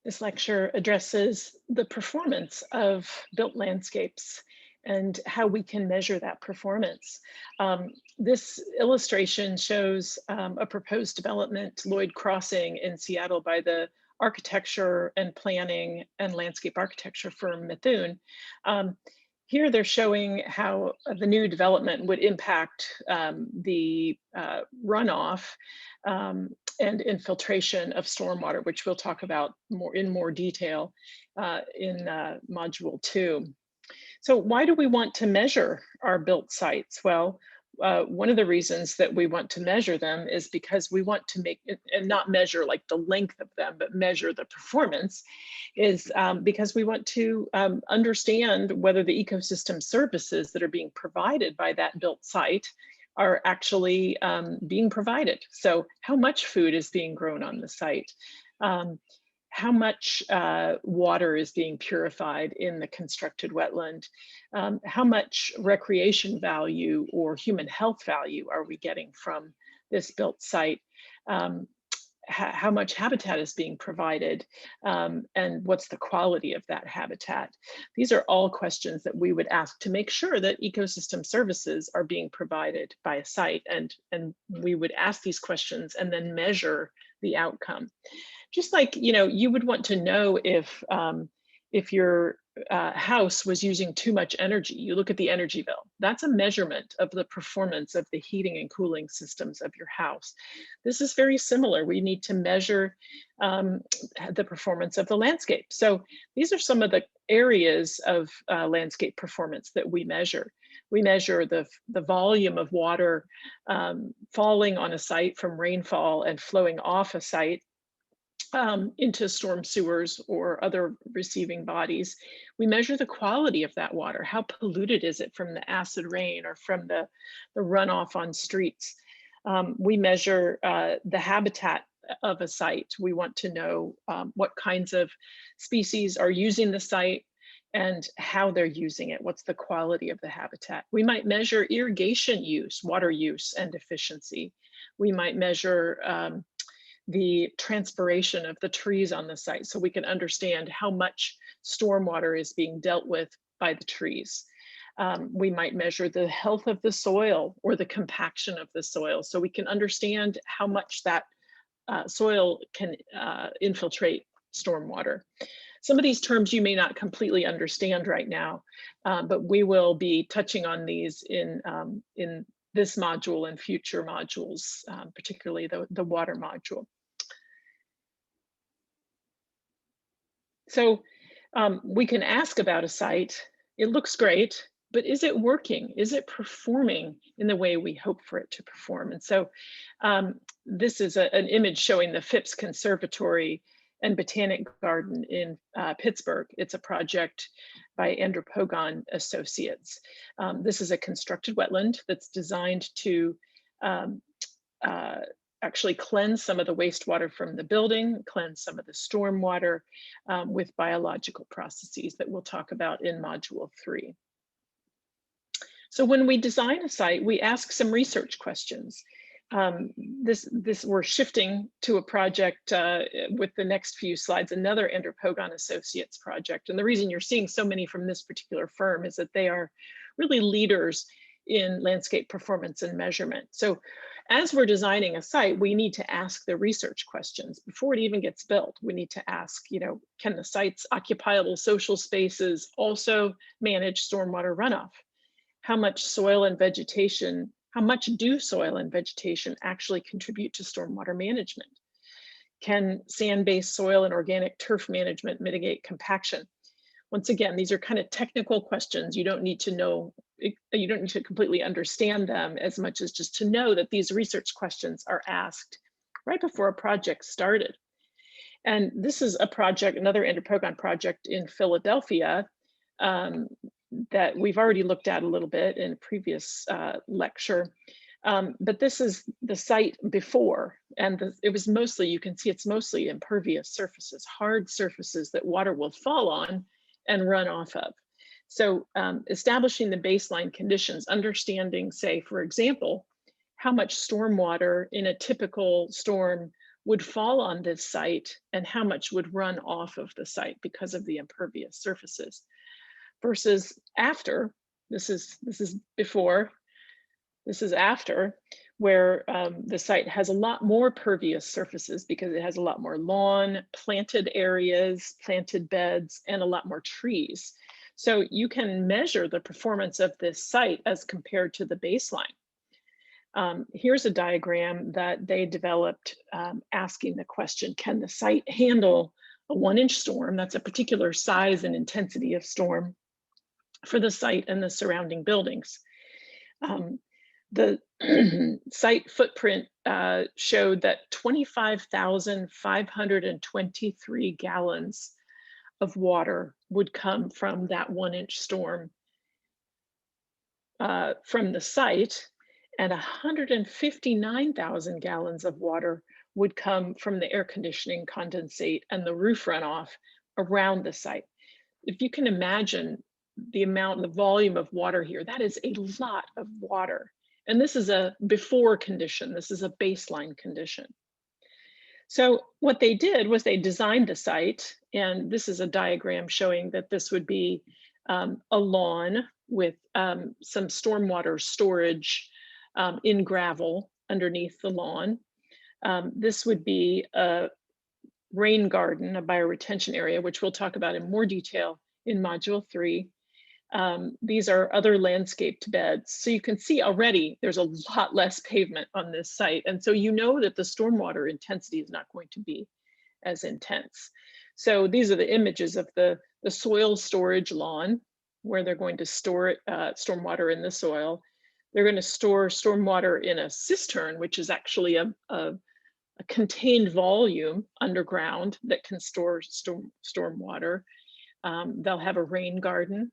This lecture addresses the performance of built landscapes and how we can measure that performance. This illustration shows a proposed development, Lloyd Crossing in Seattle, by the architecture and planning and landscape architecture firm Methuen. Um, Here they're showing how the new development would impact the runoff um, and infiltration of stormwater, which we'll talk about more detail in module 2. So why do we want to measure our built sites? Well, one of the reasons that we want to measure them is because we want to make it, and not measure like the length of them, but measure the performance, is because we want to understand whether the ecosystem services that are being provided by that built site are actually being provided. So how much food is being grown on the site? Um, how much water is being purified in the constructed wetland? How much recreation value or human health value are we getting from this built site? Um, how much habitat is being provided, and what's the quality of that habitat? These are all questions that we would ask to make sure that ecosystem services are being provided by a site, and we would ask these questions and then measure the outcome. Just like, you would want to know if your house was using too much energy. You look at the energy bill. That's a measurement of the performance of the heating and cooling systems of your house. This is very similar. We need to measure the performance of the landscape. So these are some of the areas of landscape performance that we measure. We measure the volume of water falling on a site from rainfall and flowing off a site into storm sewers or other receiving bodies. We measure the quality of that water. How polluted is it from the acid rain or from the runoff on streets? We measure the habitat of a site. We want to know what kinds of species are using the site and how they're using it. What's the quality of the habitat? We might measure irrigation use, water use and efficiency. We might measure the transpiration of the trees on the site so we can understand how much stormwater is being dealt with by the trees. We might measure the health of the soil or the compaction of the soil so we can understand how much that soil can infiltrate stormwater. Some of these terms you may not completely understand right now, but we will be touching on these in this module and future modules, particularly the water module. So we can ask about a site. It looks great, but is it working? Is it performing in the way we hope for it to perform? And so this is an image showing the Phipps Conservatory and Botanic Garden in Pittsburgh. It's a project by Andropogon Associates. This is a constructed wetland that's designed to actually cleanse some of the wastewater from the building, cleanse some of the stormwater with biological processes that we'll talk about in module 3. So when we design a site, we ask some research questions. We're shifting to a project with the next few slides, another Andropogon Associates project. And the reason you're seeing so many from this particular firm is that they are really leaders in landscape performance and measurement. So as we're designing a site, we need to ask the research questions before it even gets built. We need to ask, can the site's occupiable social spaces also manage stormwater runoff? How much soil and vegetation, how much do soil and vegetation actually contribute to stormwater management? Can sand-based soil and organic turf management mitigate compaction? Once again, these are kind of technical questions. You don't need to know, you don't need to completely understand them as much as just to know that these research questions are asked right before a project started. And this is a project, another Andropogon project in Philadelphia that we've already looked at a little bit in a previous lecture. But this is the site before, and it was mostly, you can see it's mostly impervious surfaces, hard surfaces that water will fall on and run off of. So establishing the baseline conditions, understanding, say, for example, how much stormwater in a typical storm would fall on this site and how much would run off of the site because of the impervious surfaces versus after. This is before, this is after, where the site has a lot more pervious surfaces because it has a lot more lawn, planted areas, planted beds, and a lot more trees. So you can measure the performance of this site as compared to the baseline. Here's a diagram that they developed asking the question, can the site handle a 1-inch storm? That's a particular size and intensity of storm for the site and the surrounding buildings. The site footprint showed that 25,523 gallons of water would come from that 1-inch storm from the site, and 159,000 gallons of water would come from the air conditioning condensate and the roof runoff around the site. If you can imagine the volume of water here, that is a lot of water. And this is a before condition, this is a baseline condition. So what they did was they designed the site, and this is a diagram showing that this would be a lawn with some stormwater storage in gravel underneath the lawn. This would be a rain garden, a bioretention area, which we'll talk about in more detail in Module 3. These are other landscaped beds. So you can see already there's a lot less pavement on this site. And so you know that the stormwater intensity is not going to be as intense. So these are the images of the soil storage lawn, where they're going to store stormwater in the soil. They're going to store stormwater in a cistern, which is actually a contained volume underground that can store stormwater. They'll have a rain garden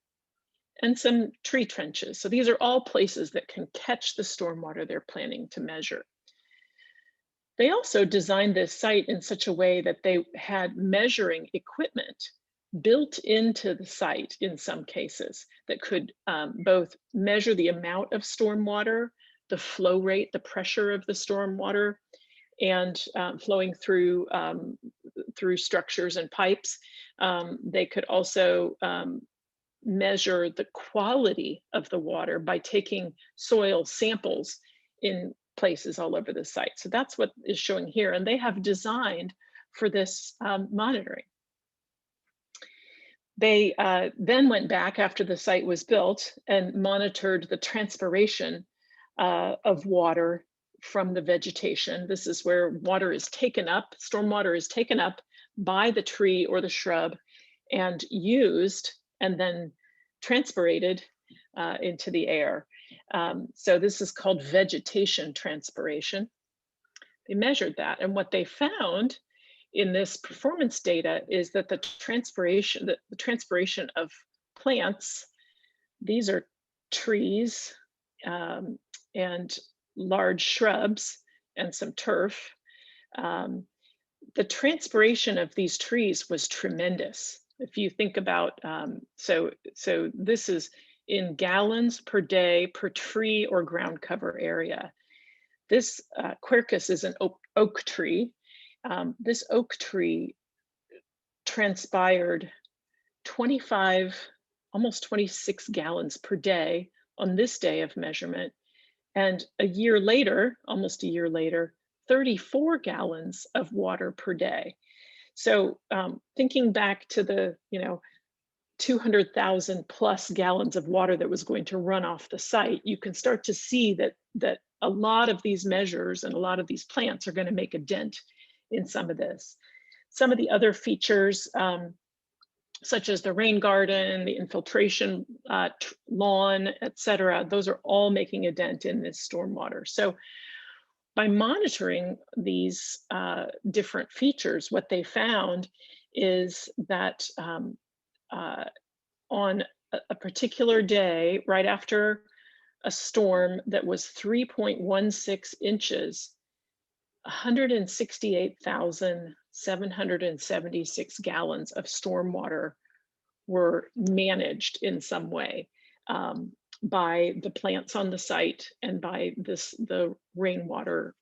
and some tree trenches. So these are all places that can catch the stormwater they're planning to measure. They also designed this site in such a way that they had measuring equipment built into the site in some cases that could both measure the amount of stormwater, the flow rate, the pressure of the stormwater, and flowing through structures and pipes. They could also measure the quality of the water by taking soil samples in places all over the site. So that's what is showing here. And they have designed for this monitoring. They then went back after the site was built and monitored the transpiration of water from the vegetation. This is where water is taken up, stormwater is taken up by the tree or the shrub and used and then transpirated into the air. So this is called vegetation transpiration. They measured that, and what they found in this performance data is that the transpiration of plants, these are trees and large shrubs and some turf. The transpiration of these trees was tremendous. If you think about, so this is in gallons per day per tree or ground cover area. This quercus is an oak tree. This oak tree transpired 25, almost 26 gallons per day on this day of measurement. And a year later, almost a year later, 34 gallons of water per day. So thinking back to the 200,000 plus gallons of water that was going to run off the site, you can start to see that a lot of these measures and a lot of these plants are going to make a dent in some of this. Some of the other features, such as the rain garden, the infiltration lawn, etc., those are all making a dent in this stormwater. So by monitoring these different features, what they found is that on a particular day, right after a storm that was 3.16 inches, 168,776 gallons of stormwater were managed in some way by the plants on the site and by the rainwater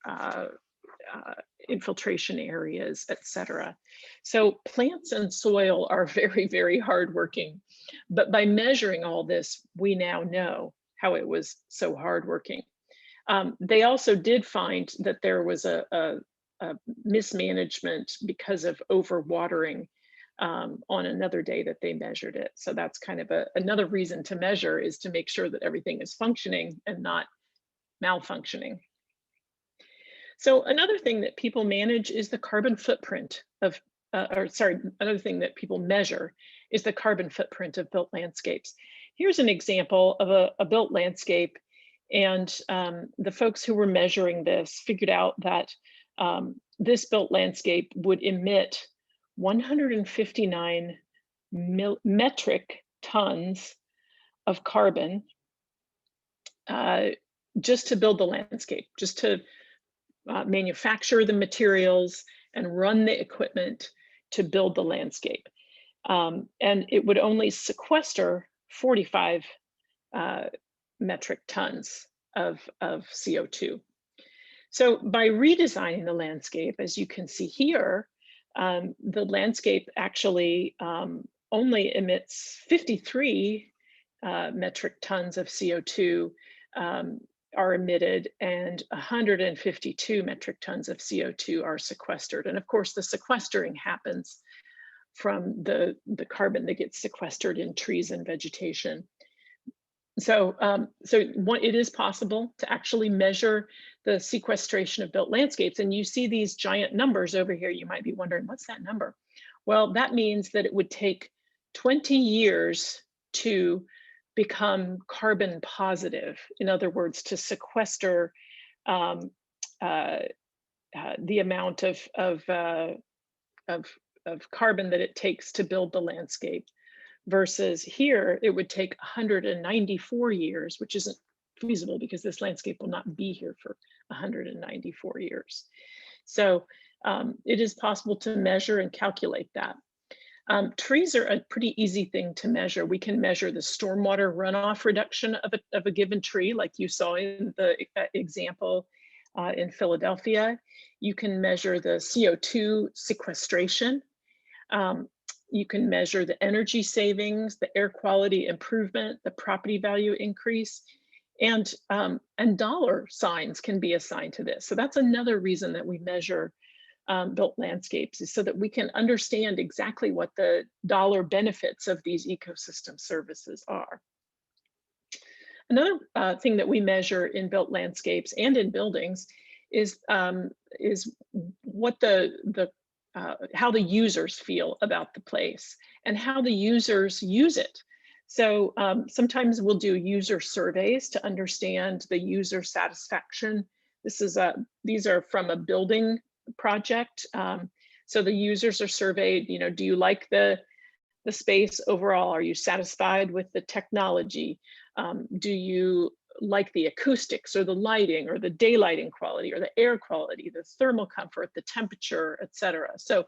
infiltration areas, etc. So plants and soil are very, very hardworking. But by measuring all this, we now know how it was so hardworking. They also did find that there was a mismanagement because of overwatering on another day that they measured it. So that's kind of another reason to measure, is to make sure that everything is functioning and not malfunctioning. So another thing that people manage is the carbon footprint of, or sorry, another thing that people measure is the carbon footprint of built landscapes. Here's an example of a built landscape, and the folks who were measuring this figured out that this built landscape would emit 159 metric tons of carbon just to build the landscape, just to manufacture the materials and run the equipment to build the landscape. And it would only sequester 45 metric tons of CO2. So by redesigning the landscape, as you can see here, the landscape actually only emits 53 metric tons of CO2 are emitted, and 152 metric tons of CO2 are sequestered. And of course, the sequestering happens from the carbon that gets sequestered in trees and vegetation. So, it is possible to actually measure the sequestration of built landscapes. And you see these giant numbers over here. You might be wondering, what's that number? Well, that means that it would take 20 years to become carbon positive. In other words, to sequester the amount of carbon that it takes to build the landscape. Versus here, it would take 194 years, which isn't feasible because this landscape will not be here for 194 years. So it is possible to measure and calculate that. Trees are a pretty easy thing to measure. We can measure the stormwater runoff reduction of a given tree, like you saw in the example in Philadelphia. You can measure the CO2 sequestration. You can measure the energy savings, the air quality improvement, the property value increase, and dollar signs can be assigned to this. So that's another reason that we measure built landscapes, is so that we can understand exactly what the dollar benefits of these ecosystem services are. Another thing that we measure in built landscapes and in buildings is what how the users feel about the place and how the users use it. So sometimes we'll do user surveys to understand the user satisfaction. These are from a building project. So the users are surveyed, do you like the space overall? Are you satisfied with the technology? Do you like the acoustics or the lighting or the daylighting quality or the air quality, the thermal comfort, the temperature, etc. So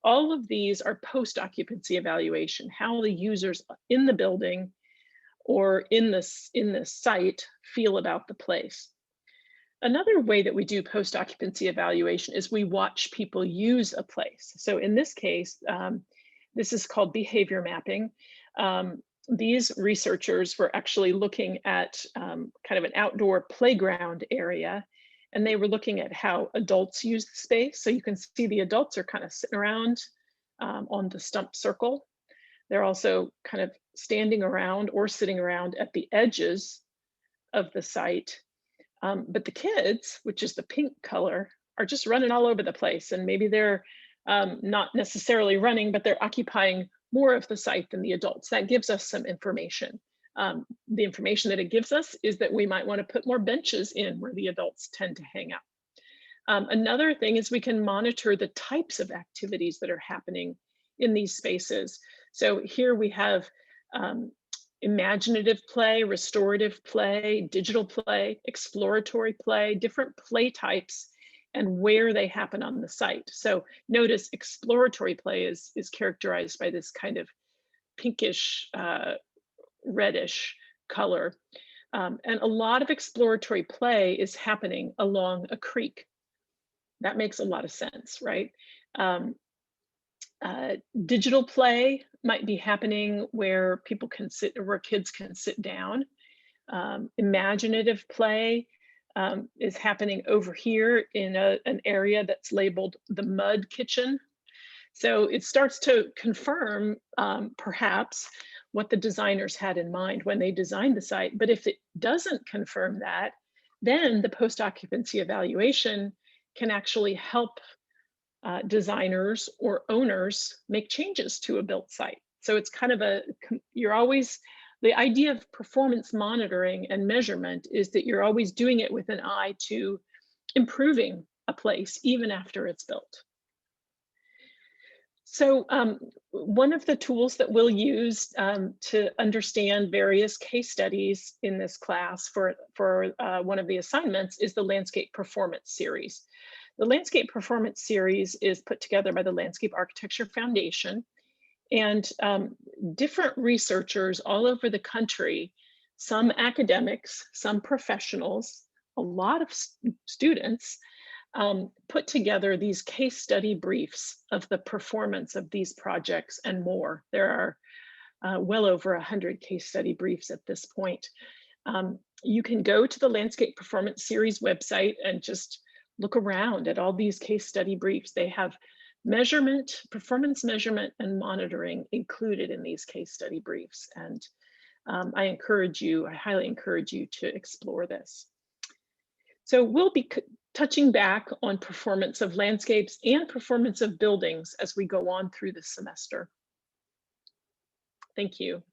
all of these are post-occupancy evaluation, how the users in the building or in this site feel about the place. Another way that we do post-occupancy evaluation is we watch people use a place. So in this case, this is called behavior mapping. These researchers were actually looking at kind of an outdoor playground area, and they were looking at how adults use the space. So you can see the adults are kind of sitting around on the stump circle. They're also kind of standing around or sitting around at the edges of the site. But the kids, which is the pink color, are just running all over the place. And maybe they're not necessarily running, but they're occupying more of the site than the adults. That gives us some information. The information that it gives us is that we might want to put more benches in where the adults tend to hang out. Another thing is we can monitor the types of activities that are happening in these spaces. So here we have imaginative play, restorative play, digital play, exploratory play, different play types and where they happen on the site. So notice exploratory play is characterized by this kind of pinkish, reddish color. And a lot of exploratory play is happening along a creek. That makes a lot of sense, right? Um, uh, Digital play might be happening where people can sit, or where kids can sit down. Imaginative play is happening over here in an area that's labeled the mud kitchen. So it starts to confirm perhaps what the designers had in mind when they designed the site. But if it doesn't confirm that, then the post occupancy evaluation can actually help designers or owners make changes to a built site. So it's kind of you're always, the idea of performance monitoring and measurement is that you're always doing it with an eye to improving a place even after it's built. So one of the tools that we'll use to understand various case studies in this class for one of the assignments is the Landscape Performance Series. The Landscape Performance Series is put together by the Landscape Architecture Foundation, and different researchers all over the country, some academics, some professionals, a lot of students, put together these case study briefs of the performance of these projects and more. There are well over 100 case study briefs at this point. You can go to the Landscape Performance Series website and just look around at all these case study briefs. They have measurement, performance measurement, and monitoring included in these case study briefs. And I highly encourage you to explore this. So we'll be touching back on performance of landscapes and performance of buildings as we go on through this semester. Thank you.